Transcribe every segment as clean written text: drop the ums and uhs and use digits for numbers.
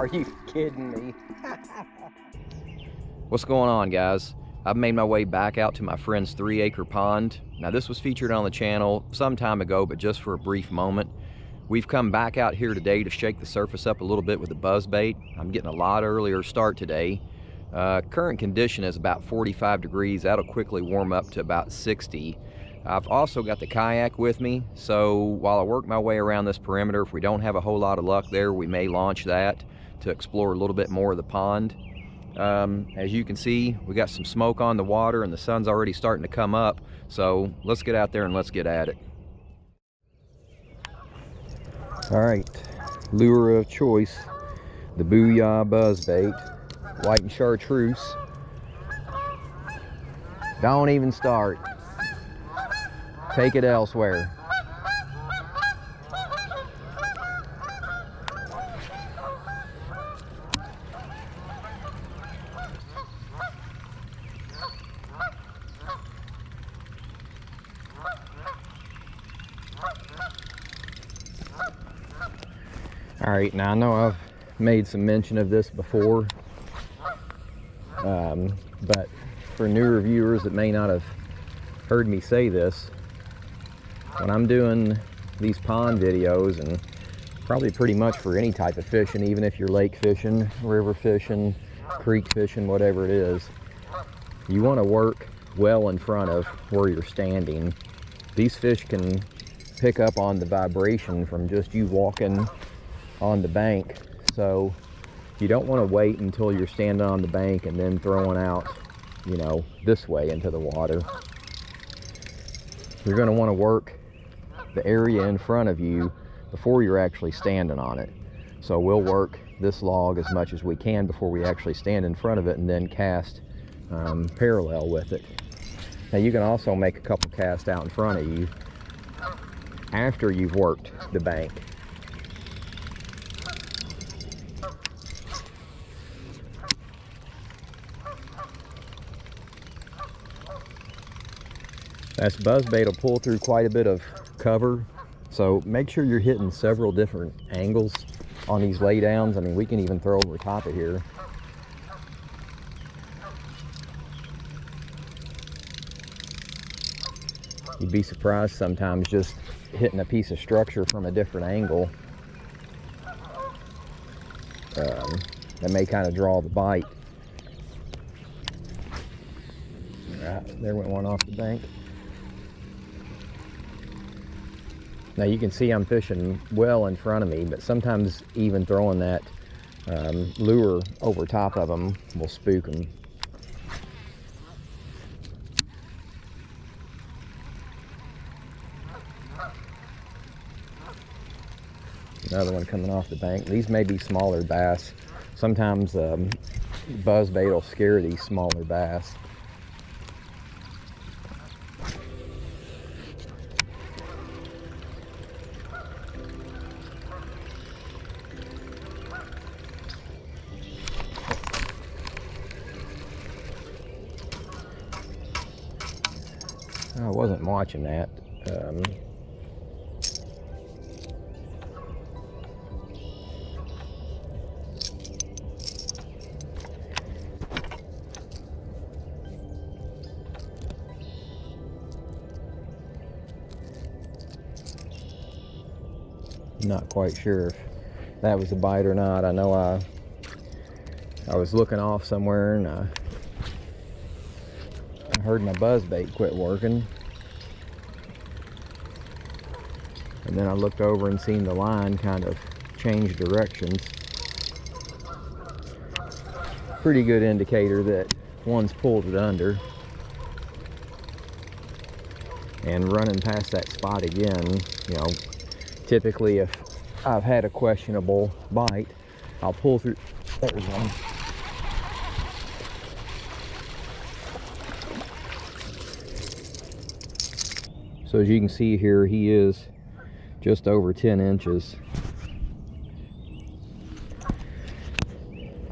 Are you kidding me? What's going on, guys? I've made my way back out to my friend's 3-acre pond. Now, this was featured on the channel some time ago, but just for a brief moment. We've come back out here today to shake the surface up a little bit with the buzzbait. I'm getting a lot earlier start today. Current condition is about 45 degrees. That'll quickly warm up to about 60. I've also got the kayak with me, so while I work my way around this perimeter, if we don't have a whole lot of luck there, we may launch that to explore a little bit more of the pond. As you can see, we got some smoke on the water and the sun's already starting to come up, so let's get out there and let's get at it. All right, lure of choice, the Booyah buzzbait, white and chartreuse. Don't even start. Take it elsewhere. All right, now I know I've made some mention of this before, but for newer viewers that may not have heard me say this, when I'm doing these pond videos, and probably pretty much for any type of fishing, even if you're lake fishing, river fishing, creek fishing, whatever it is, you want to work well in front of where you're standing. These fish can pick up on the vibration from just you walking on the bank, so you don't want to wait until you're standing on the bank and then throwing out, you know, this way into the water. You're going to want to work the area in front of you before you're actually standing on it. So we'll work this log as much as we can before we actually stand in front of it and then cast parallel with it. Now you can also make a couple casts out in front of you after you've worked the bank. This buzzbait will pull through quite a bit of cover, so make sure you're hitting several different angles on these laydowns. I mean, we can even throw over top of here. You'd be surprised sometimes just hitting a piece of structure from a different angle. That may kind of draw the bite. All right, there went one off the bank. Now you can see I'm fishing well in front of me, but sometimes even throwing that lure over top of them will spook them. Another one coming off the bank. These may be smaller bass. Sometimes buzzbait will scare these smaller bass. I wasn't watching that. Not quite sure if that was a bite or not. I know I was looking off somewhere and I heard my buzzbait quit working, and then I looked over and seen the line kind of change directions. Pretty good indicator that one's pulled it under. And running past that spot again, you know, typically if I've had a questionable bite, I'll pull through. There's one. So as you can see here, he is just over 10 inches.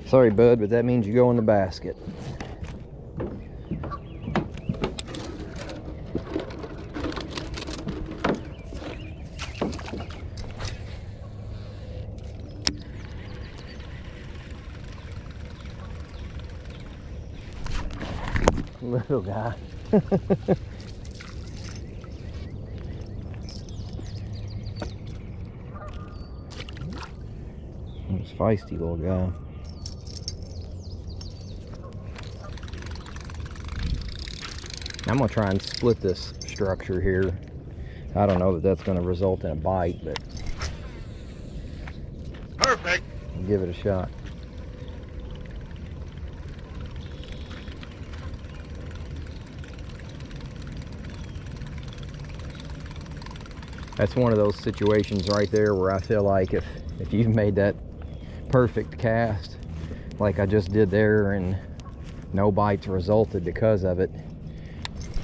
Sorry, bud, but that means you go in the basket. Little guy. He's feisty little guy. I'm gonna try and split this structure here. I don't know that that's gonna result in a bite, but perfect. I'll give it a shot. That's one of those situations right there where I feel like if you've made that perfect cast like I just did there and no bites resulted because of it,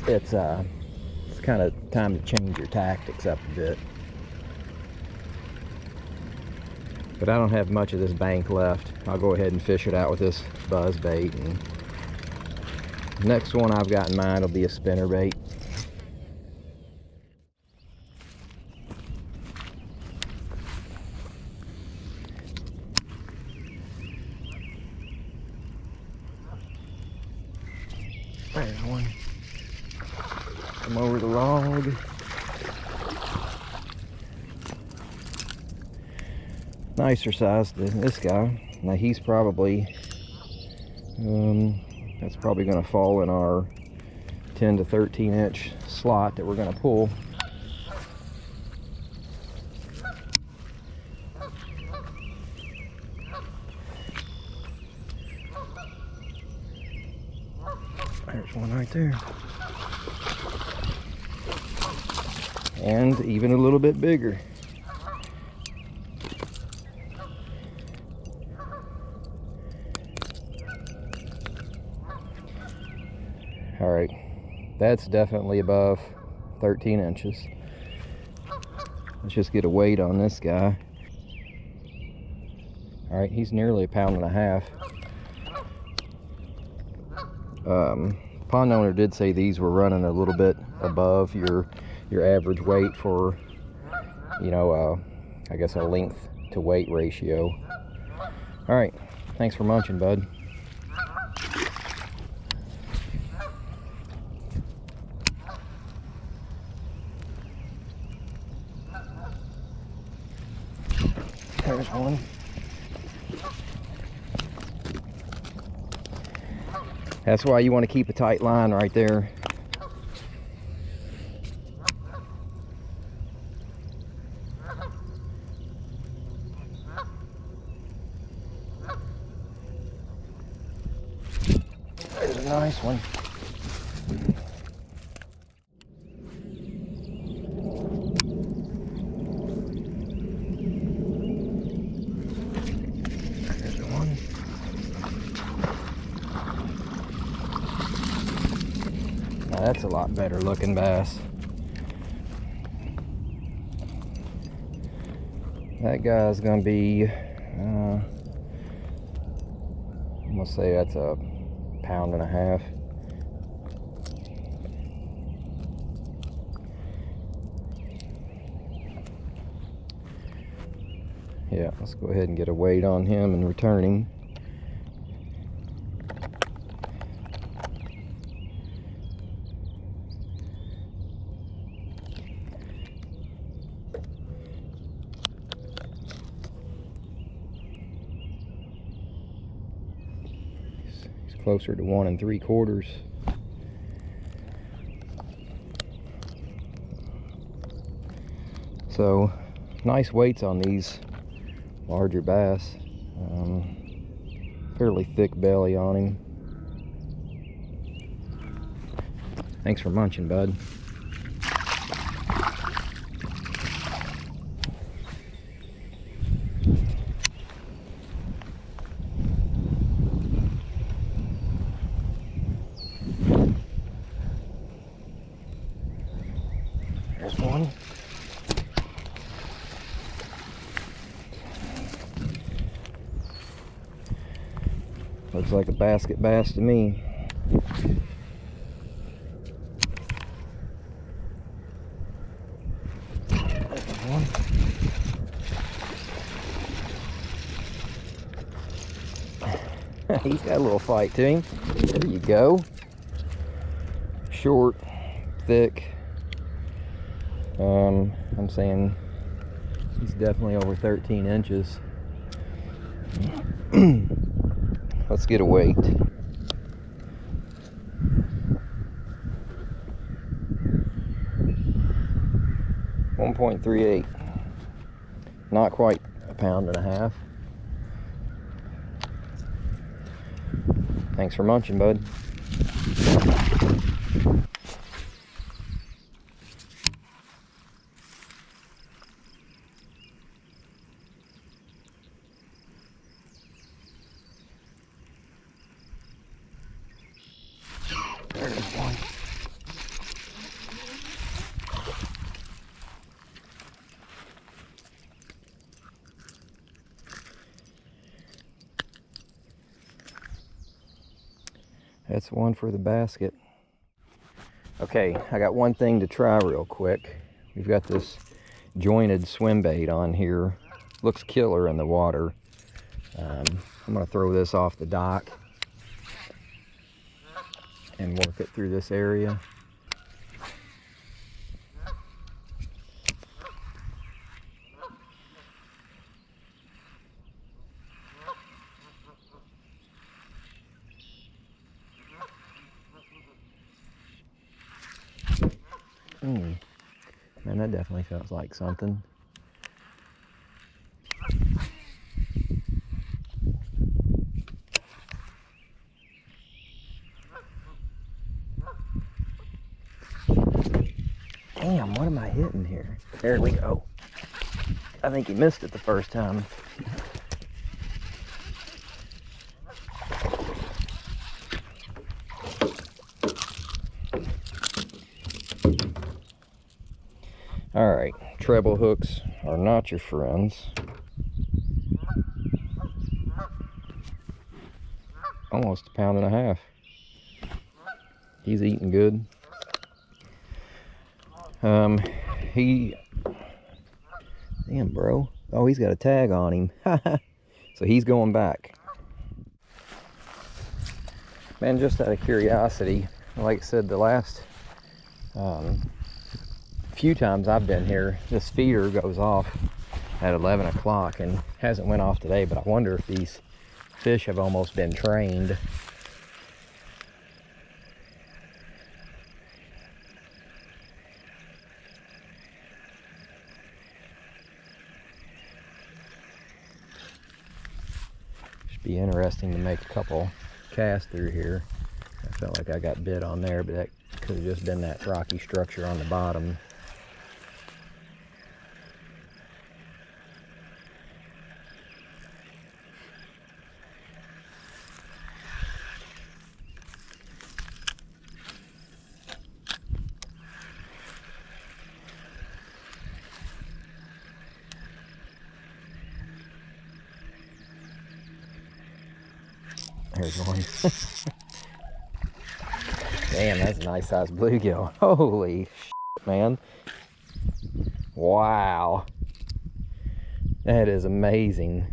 it's kind of time to change your tactics up a bit. But I don't have much of this bank left. I'll go ahead and fish it out with this buzz bait, and the next one I've got in mind will be a spinner bait. There's one. Come over the log. Nicer size than this guy. Now he's probably, that's probably going to fall in our 10 to 13 inch slot that we're going to pull. There's one right there. And even a little bit bigger. All right, that's definitely above 13 inches. Let's just get a weight on this guy. All right, he's nearly 1.5 pounds. Pond owner did say these were running a little bit above your average weight for, you know, I guess a length to weight ratio. All right, thanks for munching, bud. There's one. That's why you want to keep a tight line right there. There's a nice one. That's a lot better looking bass. That guy's gonna be, I'm gonna say that's 1.5 pounds. Yeah, let's go ahead and get a weight on him and return him. Closer to 1 3/4. So nice weights on these larger bass. Fairly thick belly on him. Thanks for munching, bud. There's one. Looks like a basket bass to me. There's one. He's got a little fight to him. There you go. short, thick. I'm saying he's definitely over 13 inches. Let's get a weight. .38. Not quite a pound and a half. Thanks for munching, bud. There's one. That's one for the basket. Okay, I got one thing to try real quick. We've got this jointed swim bait on here. Looks killer in the water. I'm gonna throw this off the dock and work it through this area. Man, that definitely feels like something. Damn, what am I hitting here? There we go. I think he missed it the first time. Alright, treble hooks are not your friends. Almost a pound and a half. He's eating good. Damn, bro. Oh, he's got a tag on him. So he's going back. Man, just out of curiosity, like I said, the last few times I've been here, this feeder goes off at 11 o'clock and hasn't went off today, but I wonder if these fish have almost been trained. Should be interesting to make a couple casts through here. I felt like I got bit on there, but that could have just been that rocky structure on the bottom. There's one. Damn, that's a nice sized bluegill. Holy shit, man. Wow. That is amazing.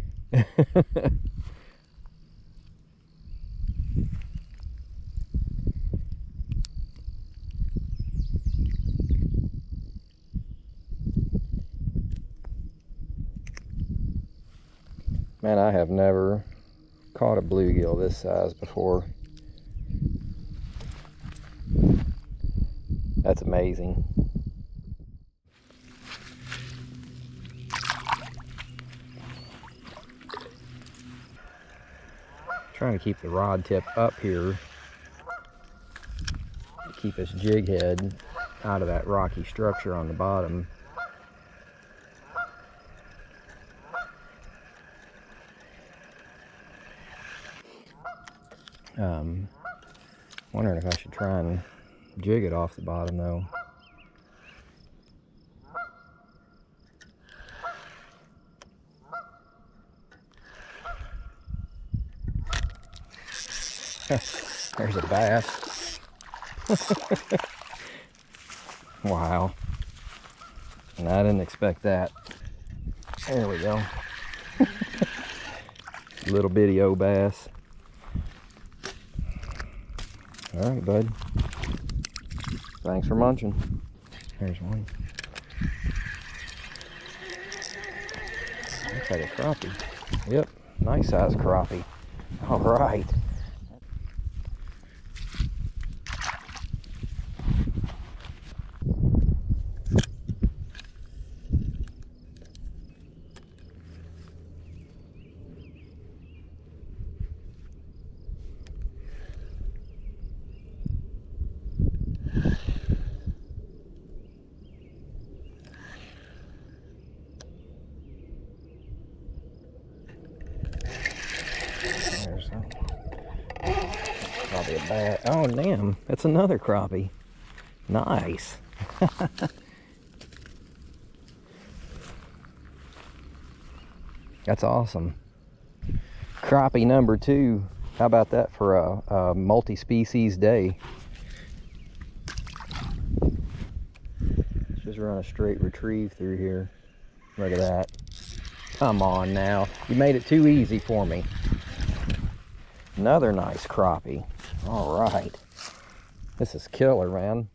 Man, I have never caught a bluegill this size before. That's amazing. Trying to keep the rod tip up here to keep this jig head out of that rocky structure on the bottom. Wondering if I should try and jig it off the bottom though. There's a bass. Wow. And I didn't expect that. There we go. Little bitty old bass. All right, bud. Thanks for munching. There's one. Looks like a crappie. Yep, nice size crappie. All right. There's probably a bad. Oh damn, that's another crappie. Nice. That's awesome. Crappie number 2. How about that for a multi-species day? Let's just run a straight retrieve through here. Look at that. Come on now. You made it too easy for me. Another nice crappie. All right. This is killer, man.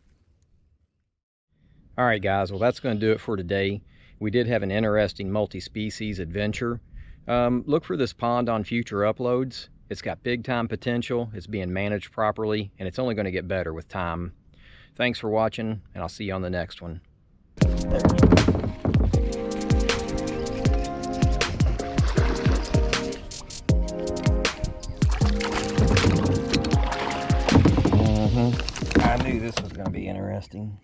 All right, guys. Well, that's going to do it for today. We did have an interesting multi-species adventure. Look for this pond on future uploads. It's got big time potential. It's being managed properly, and it's only going to get better with time. Thanks for watching, and I'll see you on the next one. I knew this was going to be interesting.